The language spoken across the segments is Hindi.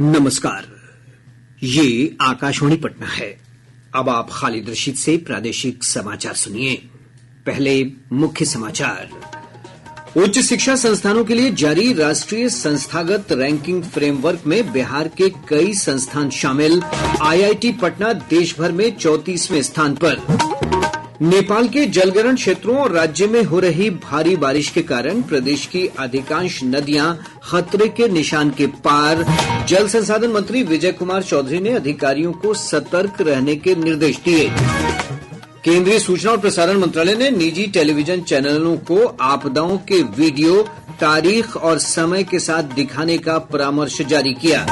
नमस्कार, ये आकाशवाणी पटना है। अब आप खालिद रशीद से प्रादेशिक समाचार सुनिए। पहले मुख्य समाचार। उच्च शिक्षा संस्थानों के लिए जारी राष्ट्रीय संस्थागत रैंकिंग फ्रेमवर्क में बिहार के कई संस्थान शामिल। आईआईटी पटना देश भर में 34वें स्थान पर। नेपाल के जलग्रहण क्षेत्रों और राज्य में हो रही भारी बारिश के कारण प्रदेश की अधिकांश नदियां खतरे के निशान के पार। जल संसाधन मंत्री विजय कुमार चौधरी ने अधिकारियों को सतर्क रहने के निर्देश दिए। केंद्रीय सूचना और प्रसारण मंत्रालय ने निजी टेलीविजन चैनलों को आपदाओं के वीडियो, तारीख और समय के साथ दिखाने का परामर्श जारी किया।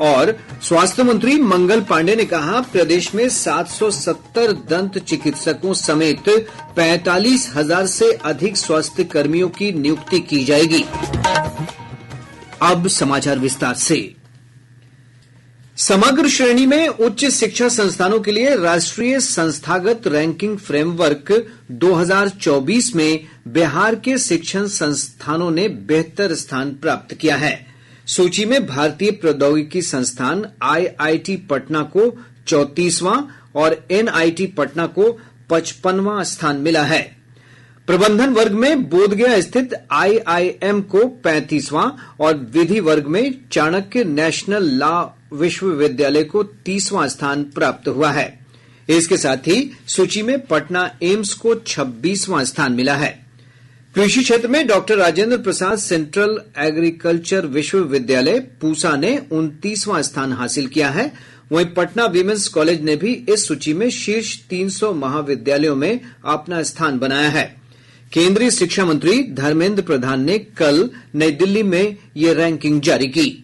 और स्वास्थ्य मंत्री मंगल पांडेय ने कहा, प्रदेश में 770 दंत चिकित्सकों समेत 45,000 से अधिक स्वास्थ्य कर्मियों की नियुक्ति की जाएगी। अब समाचार विस्तार से। समग्र श्रेणी में उच्च शिक्षा संस्थानों के लिए राष्ट्रीय संस्थागत रैंकिंग फ्रेमवर्क 2024 में बिहार के शिक्षण संस्थानों ने बेहतर स्थान प्राप्त किया है। सूची में भारतीय प्रौद्योगिकी संस्थान आईआईटी पटना को 34वां और एनआईटी पटना को 55वां स्थान मिला है। प्रबंधन वर्ग में बोधगया स्थित आईआईएम को 35वां और विधि वर्ग में चाणक्य नेशनल लॉ विश्वविद्यालय को 30वां स्थान प्राप्त हुआ है। इसके साथ ही सूची में पटना एम्स को 26वां स्थान मिला है। कृषि क्षेत्र में doctor Rajendra Prasad central agriculture विश्वविद्यालय पूसा ने 29वां स्थान हासिल किया है। वहीं पटना वीमेंस कॉलेज ने भी इस सूची में शीर्ष 300 महाविद्यालयों में अपना स्थान बनाया है। केंद्रीय शिक्षा मंत्री धर्मेंद्र प्रधान ने कल नई दिल्ली में ये रैंकिंग जारी की।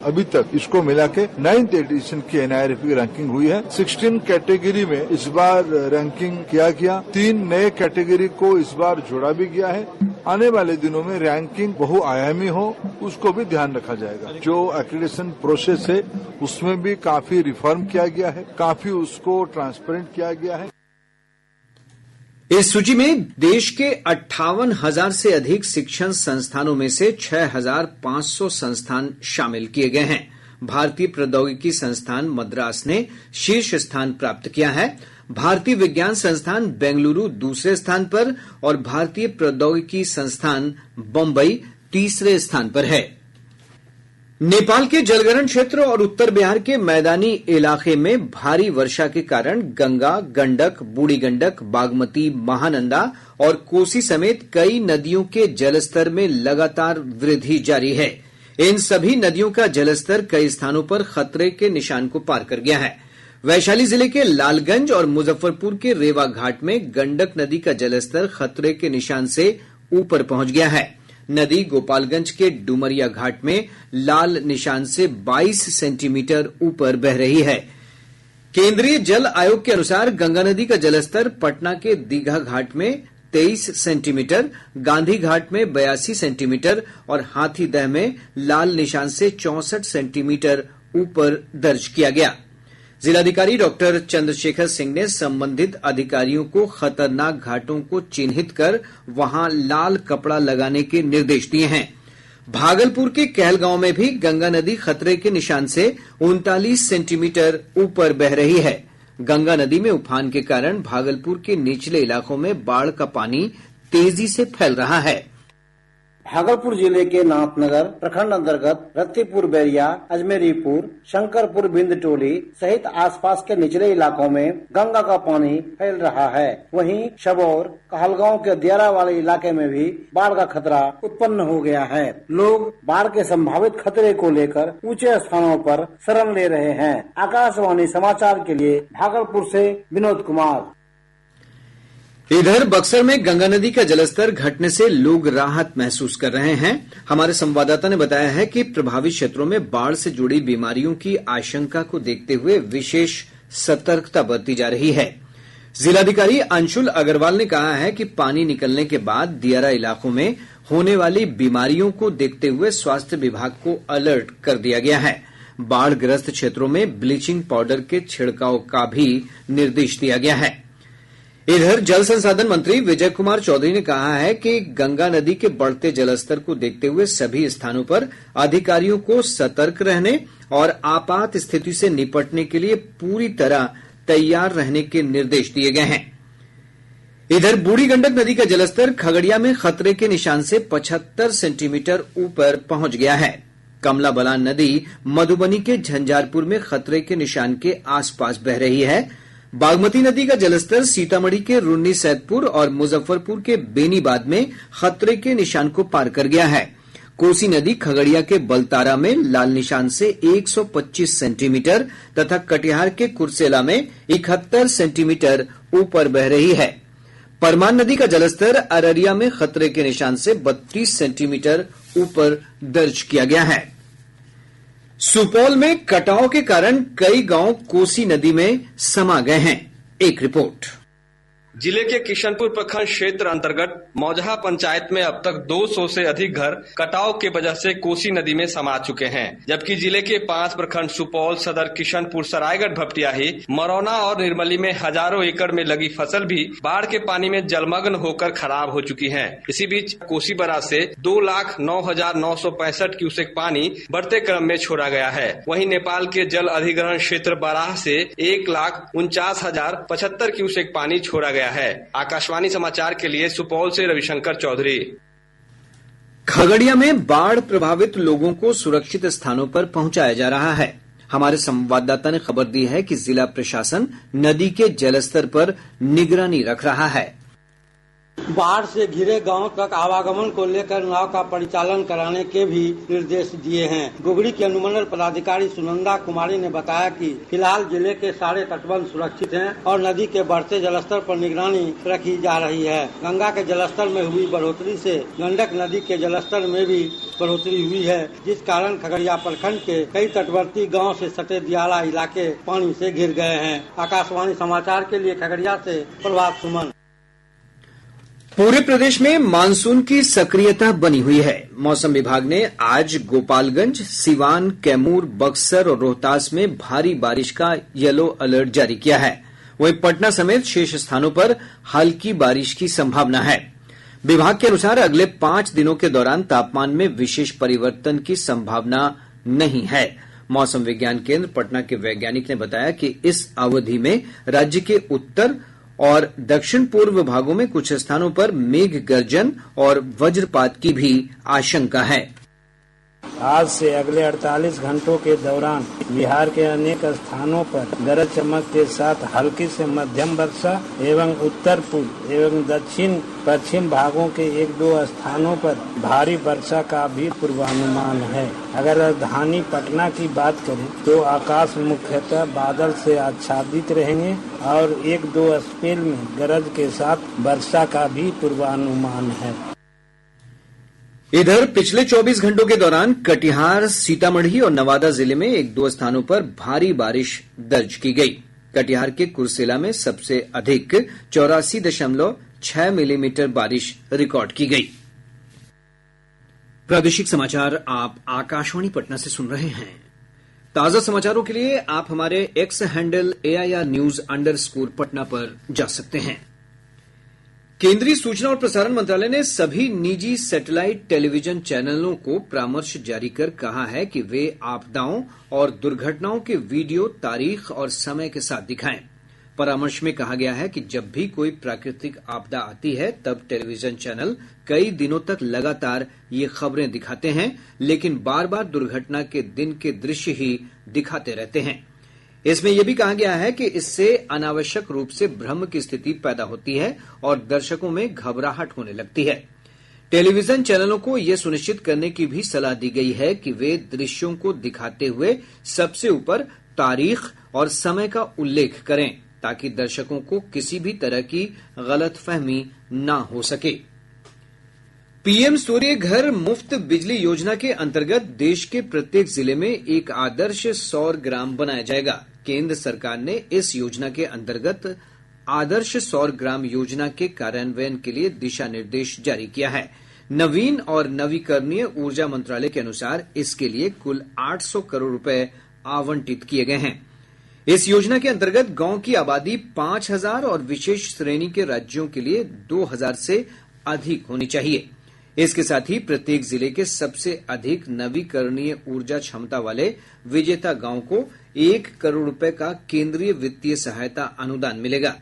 अभी तक इसको मिला के 9th एडिशन की एनआईआरएफ की रैंकिंग हुई है। 16 कैटेगरी में इस बार रैंकिंग किया गया। 3 नए कैटेगरी को इस बार जोड़ा भी गया है। आने वाले दिनों में रैंकिंग बहुआयामी हो, उसको भी ध्यान रखा जाएगा। जो एक्रेडिटेशन प्रोसेस है उसमें भी काफी रिफॉर्म किया गया है, काफी उसको ट्रांसपेरेंट किया गया है। इस सूची में देश के 58,000 से अधिक शिक्षण संस्थानों में से 6,500 संस्थान शामिल किए गए हैं। भारतीय प्रौद्योगिकी संस्थान मद्रास ने शीर्ष स्थान प्राप्त किया है। भारतीय विज्ञान संस्थान बेंगलुरु दूसरे स्थान पर और भारतीय प्रौद्योगिकी संस्थान बम्बई तीसरे स्थान पर है। नेपाल के जलग्रहण क्षेत्र और उत्तर बिहार के मैदानी इलाके में भारी वर्षा के कारण गंगा, गंडक, बूढ़ी गंडक, बागमती, महानंदा और कोसी समेत कई नदियों के जलस्तर में लगातार वृद्धि जारी है। इन सभी नदियों का जलस्तर कई स्थानों पर खतरे के निशान को पार कर गया है। वैशाली जिले के लालगंज और मुजफ्फरपुर के रेवा घाट में गंडक नदी का जलस्तर खतरे के निशान से ऊपर पहुंच गया है। नदी गोपालगंज के डुमरिया घाट में लाल निशान से 22 सेंटीमीटर ऊपर बह रही है। केंद्रीय जल आयोग के अनुसार गंगा नदी का जलस्तर पटना के दीघा घाट में 23 सेंटीमीटर, गांधी घाट में 82 सेंटीमीटर और हाथीदह में लाल निशान से 64 सेंटीमीटर ऊपर दर्ज किया गया। जिलाधिकारी डॉक्टर चंद्रशेखर सिंह ने संबंधित अधिकारियों को खतरनाक घाटों को चिन्हित कर वहां लाल कपड़ा लगाने के निर्देश दिए हैं। भागलपुर के कहलगांव में भी गंगा नदी खतरे के निशान से 39 सेंटीमीटर ऊपर बह रही है। गंगा नदी में उफान के कारण भागलपुर के निचले इलाकों में बाढ़ का पानी तेजी से फैल रहा है। भागलपुर जिले के नाथनगर प्रखंड अंतर्गत रत्तीपुर, बैरिया, अजमेरीपुर, शंकरपुर, बिंदटोली सहित आसपास के निचले इलाकों में गंगा का पानी फैल रहा है। वहीं सबौर, कहलगांव के दियारा वाले इलाके में भी बाढ़ का खतरा उत्पन्न हो गया है। लोग बाढ़ के संभावित खतरे को लेकर ऊंचे स्थानों पर शरण ले रहे हैं। आकाशवाणी समाचार के लिए भागलपुर से विनोद कुमार। इधर बक्सर में गंगा नदी का जलस्तर घटने से लोग राहत महसूस कर रहे हैं। हमारे संवाददाता ने बताया है कि प्रभावित क्षेत्रों में बाढ़ से जुड़ी बीमारियों की आशंका को देखते हुए विशेष सतर्कता बरती जा रही है। जिलाधिकारी अंशुल अग्रवाल ने कहा है कि पानी निकलने के बाद दियारा इलाकों में होने वाली बीमारियों को देखते हुए स्वास्थ्य विभाग को अलर्ट कर दिया गया है। बाढ़ग्रस्त क्षेत्रों में ब्लीचिंग पाउडर के छिड़काव का भी निर्देश दिया गया है। इधर जल संसाधन मंत्री विजय कुमार चौधरी ने कहा है कि गंगा नदी के बढ़ते जलस्तर को देखते हुए सभी स्थानों पर अधिकारियों को सतर्क रहने और आपात स्थिति से निपटने के लिए पूरी तरह तैयार रहने के निर्देश दिए गए हैं। इधर बूढ़ी गंडक नदी का जलस्तर खगड़िया में खतरे के निशान से 75 सेंटीमीटर ऊपर पहुंच गया है। कमला बलान नदी मधुबनी के झंझारपुर में खतरे के निशान के आसपास बह रही है। बागमती नदी का जलस्तर सीतामढ़ी के रून्नी सैदपुर और मुजफ्फरपुर के बेनीबाद में खतरे के निशान को पार कर गया है। कोसी नदी खगड़िया के बलतारा में लाल निशान से 125 सेंटीमीटर तथा कटिहार के कुर्सेला में 71 सेंटीमीटर ऊपर बह रही है। परमान नदी का जलस्तर अररिया में खतरे के निशान से 32 सेंटीमीटर ऊपर दर्ज किया गया है। सुपौल में कटाव के कारण कई गांव कोसी नदी में समा गए हैं। एक रिपोर्ट। जिले के किशनपुर प्रखंड क्षेत्र अंतर्गत मौजहा पंचायत में अब तक 200 से अधिक घर कटाव के वजह से कोसी नदी में समा चुके हैं, जबकि जिले के 5 प्रखंड सुपौल, सदर, किशनपुर, सरायगढ़, भपटियाही, मरौना और निर्मली में हजारों एकड़ में लगी फसल भी बाढ़ के पानी में जलमग्न होकर खराब हो चुकी है। इसी बीच कोसी बराज से 2,09,965 क्यूसेक पानी बढ़ते क्रम में छोड़ा गया है। वहीं नेपाल के जल अधिग्रहण क्षेत्र बराह से 1,49,075 क्यूसेक पानी छोड़ा गया है। आकाशवाणी समाचार के लिए सुपौल से रविशंकर चौधरी। खगड़िया में बाढ़ प्रभावित लोगों को सुरक्षित स्थानों पर पहुंचाया जा रहा है। हमारे संवाददाता ने खबर दी है कि जिला प्रशासन नदी के जलस्तर पर निगरानी रख रहा है। बाढ़ से घिरे गांव तक आवागमन को लेकर नाव का परिचालन कराने के भी निर्देश दिए हैं। गुगड़ी की अनुमंडल पदाधिकारी सुनंदा कुमारी ने बताया कि फिलहाल जिले के सारे तटबंध सुरक्षित हैं और नदी के बढ़ते जलस्तर पर निगरानी रखी जा रही है। गंगा के जलस्तर में हुई बढ़ोतरी से गंडक नदी के जलस्तर में भी बढ़ोतरी हुई है, जिस कारण खगड़िया प्रखंड के कई तटवर्ती गाँव से सटे दियाला इलाके पानी से घिर गए हैं। आकाशवाणी समाचार के लिए खगड़िया से प्रभात सुमन। पूरे प्रदेश में मानसून की सक्रियता बनी हुई है। मौसम विभाग ने आज गोपालगंज, सिवान, कैमूर, बक्सर और रोहतास में भारी बारिश का येलो अलर्ट जारी किया है। वहीं पटना समेत शेष स्थानों पर हल्की बारिश की संभावना है। विभाग के अनुसार अगले 5 दिनों के दौरान तापमान में विशेष परिवर्तन की संभावना नहीं है। मौसम विज्ञान केंद्र पटना के वैज्ञानिक ने बताया कि इस अवधि में राज्य के उत्तर और दक्षिण पूर्व भागों में कुछ स्थानों पर मेघ गर्जन और वज्रपात की भी आशंका है। आज से अगले 48 घंटों के दौरान बिहार के अनेक स्थानों पर गरज चमक के साथ हल्की से मध्यम वर्षा एवं उत्तर पूर्व एवं दक्षिण पश्चिम भागों के 1-2 स्थानों पर भारी वर्षा का भी पूर्वानुमान है। अगर राजधानी पटना की बात करें तो आकाश मुख्यतः बादल से आच्छादित रहेंगे और 1-2 स्पेल में गरज के साथ वर्षा का भी पूर्वानुमान है। इधर पिछले 24 घंटों के दौरान कटिहार, सीतामढ़ी और नवादा जिले में 1-2 स्थानों पर भारी बारिश दर्ज की गई। कटिहार के कुर्सेला में सबसे अधिक 84.6 मिलीमीटर बारिश रिकॉर्ड की गई। प्रादेशिक समाचार आप आकाशवाणी पटना से सुन रहे हैं। ताजा समाचारों के लिए आप हमारे एक्स हैंडल AIR News _ पर जा सकते हैं। केंद्रीय सूचना और प्रसारण मंत्रालय ने सभी निजी सैटेलाइट टेलीविजन चैनलों को परामर्श जारी कर कहा है कि वे आपदाओं और दुर्घटनाओं के वीडियो तारीख और समय के साथ दिखाएं। परामर्श में कहा गया है कि जब भी कोई प्राकृतिक आपदा आती है तब टेलीविजन चैनल कई दिनों तक लगातार ये खबरें दिखाते हैं, लेकिन बार बार दुर्घटना के दिन के दृश्य ही दिखाते रहते हैं। इसमें यह भी कहा गया है कि इससे अनावश्यक रूप से भ्रम की स्थिति पैदा होती है और दर्शकों में घबराहट होने लगती है। टेलीविजन चैनलों को यह सुनिश्चित करने की भी सलाह दी गई है कि वे दृश्यों को दिखाते हुए सबसे ऊपर तारीख और समय का उल्लेख करें, ताकि दर्शकों को किसी भी तरह की गलतफहमी न हो सके। पीएम सूर्य घर मुफ्त बिजली योजना के अंतर्गत देश के प्रत्येक जिले में एक आदर्श सौर ग्राम बनाया जाएगा। केंद्र सरकार ने इस योजना के अंतर्गत आदर्श सौर ग्राम योजना के कार्यान्वयन के लिए दिशा निर्देश जारी किया है। नवीन और नवीकरणीय ऊर्जा मंत्रालय के अनुसार इसके लिए कुल 800 करोड़ रुपए आवंटित किए गए हैं। इस योजना के अंतर्गत गांव की आबादी 5,000 और विशेष श्रेणी के राज्यों के लिए 2,000 से अधिक होनी चाहिए। इसके साथ ही प्रत्येक जिले के सबसे अधिक नवीकरणीय ऊर्जा क्षमता वाले विजेता गांव को 1 करोड़ रुपए का केंद्रीय वित्तीय सहायता अनुदान मिलेगा।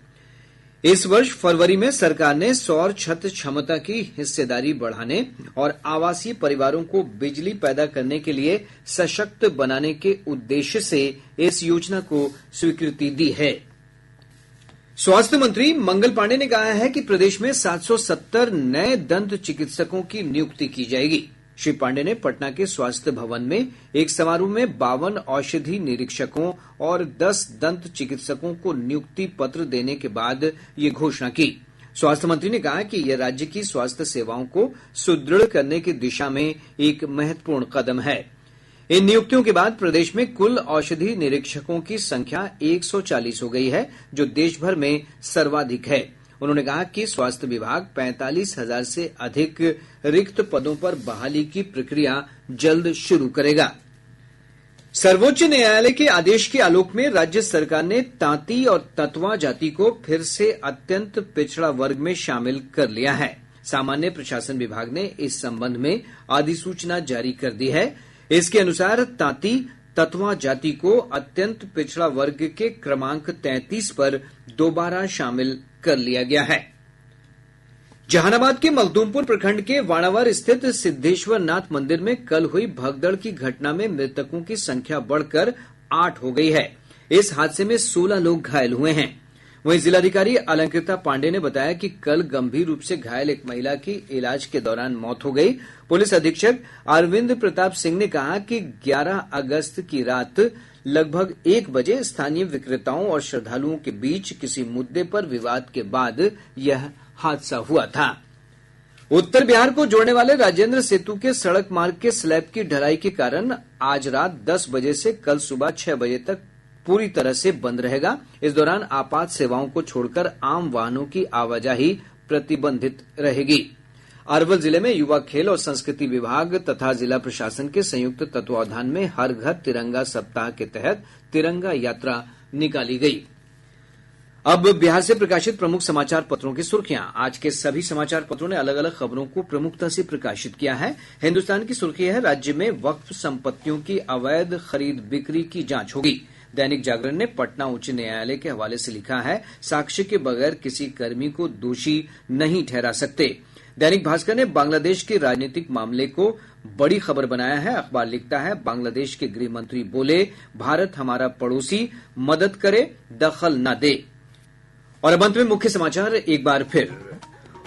इस वर्ष फरवरी में सरकार ने सौर छत क्षमता की हिस्सेदारी बढ़ाने और आवासीय परिवारों को बिजली पैदा करने के लिए सशक्त बनाने के उद्देश्य से इस योजना को स्वीकृति दी है। स्वास्थ्य मंत्री मंगल पांडेय ने कहा है कि प्रदेश में 770 नए दंत चिकित्सकों की नियुक्ति की जाएगी। श्री पांडेय ने पटना के स्वास्थ्य भवन में एक समारोह में 52 औषधि निरीक्षकों और 10 दंत चिकित्सकों को नियुक्ति पत्र देने के बाद ये घोषणा की। स्वास्थ्य मंत्री ने कहा कि यह राज्य की स्वास्थ्य सेवाओं को सुदृढ़ करने की दिशा में एक महत्वपूर्ण कदम है। इन नियुक्तियों के बाद प्रदेश में कुल औषधि निरीक्षकों की संख्या 140 हो गई है, जो देश भर में सर्वाधिक है। उन्होंने कहा कि स्वास्थ्य विभाग 45,000 से अधिक रिक्त पदों पर बहाली की प्रक्रिया जल्द शुरू करेगा। सर्वोच्च न्यायालय के आदेश के आलोक में राज्य सरकार ने तांती और ततवा जाति को फिर से अत्यंत पिछड़ा वर्ग में शामिल कर लिया है। सामान्य प्रशासन विभाग ने इस संबंध में अधिसूचना जारी कर दी है। इसके अनुसार तांती ततवा जाति को अत्यंत पिछड़ा वर्ग के क्रमांक 33 पर दोबारा शामिल कर लिया गया है। जहानाबाद के मखदूमपुर प्रखंड के वाणावर स्थित सिद्धेश्वर नाथ मंदिर में कल हुई भगदड़ की घटना में मृतकों की संख्या बढ़कर 8 हो गई है। इस हादसे में 16 लोग घायल हुए हैं। वहीं जिलाधिकारी अलंकृता पांडेय ने बताया कि कल गंभीर रूप से घायल एक महिला की इलाज के दौरान मौत हो गई। पुलिस अधीक्षक अरविंद प्रताप सिंह ने कहा कि 11 अगस्त की रात लगभग 1 बजे स्थानीय विक्रेताओं और श्रद्धालुओं के बीच किसी मुद्दे पर विवाद के बाद यह हादसा हुआ था। उत्तर बिहार को जोड़ने वाले राजेंद्र सेतु के सड़क मार्ग के स्लैब की ढलाई के कारण आज रात 10 बजे से कल सुबह 6 बजे तक पूरी तरह से बंद रहेगा। इस दौरान आपात सेवाओं को छोड़कर आम वाहनों की आवाजाही प्रतिबंधित रहेगी। अरवल जिले में युवा खेल और संस्कृति विभाग तथा जिला प्रशासन के संयुक्त तत्वावधान में हर घर तिरंगा सप्ताह के तहत तिरंगा यात्रा निकाली गई। अब बिहार से प्रकाशित प्रमुख समाचार पत्रों की सुर्खियां। आज के सभी समाचार पत्रों ने अलग अलग खबरों को प्रमुखता से प्रकाशित किया है। हिन्दुस्तान की सुर्खी है, राज्य में वक्फ संपत्तियों की अवैध खरीद बिक्री की जांच होगी। दैनिक जागरण ने पटना उच्च न्यायालय के हवाले से लिखा है, साक्ष्य के बगैर किसी कर्मी को दोषी नहीं ठहरा सकते। दैनिक भास्कर ने बांग्लादेश के राजनीतिक मामले को बड़ी खबर बनाया है। अखबार लिखता है, बांग्लादेश के गृह मंत्री बोले, भारत हमारा पड़ोसी, मदद करे, दखल न दे। और अब अंत में मुख्य समाचार एक बार फिर।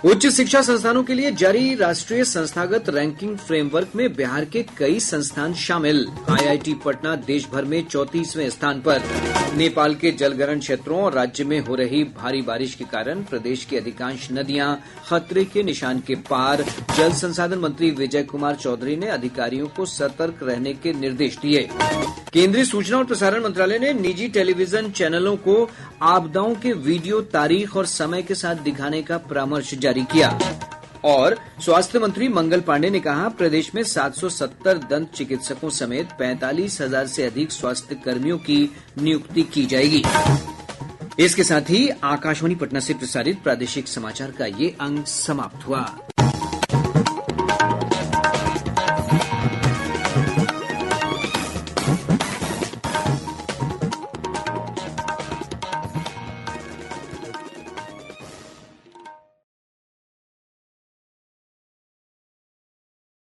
उच्च शिक्षा संस्थानों के लिए जारी राष्ट्रीय संस्थागत रैंकिंग फ्रेमवर्क में बिहार के कई संस्थान शामिल। आईआईटी पटना देश भर में 34वें स्थान पर। नेपाल के जलग्रहण क्षेत्रों और राज्य में हो रही भारी बारिश के कारण प्रदेश की अधिकांश नदियां खतरे के निशान के पार। जल संसाधन मंत्री विजय कुमार चौधरी ने अधिकारियों को सतर्क रहने के निर्देश दिए। केंद्रीय सूचना और प्रसारण मंत्रालय ने निजी टेलीविजन चैनलों को आपदाओं के वीडियो तारीख और समय के साथ दिखाने का परामर्श जारी किया। और स्वास्थ्य मंत्री मंगल पांडेय ने कहा, प्रदेश में 770 दंत चिकित्सकों समेत 45,000 से अधिक स्वास्थ्य कर्मियों की नियुक्ति की जाएगी। इसके साथ ही आकाशवाणी पटना से प्रसारित प्रादेशिक समाचार का ये अंक समाप्त हुआ।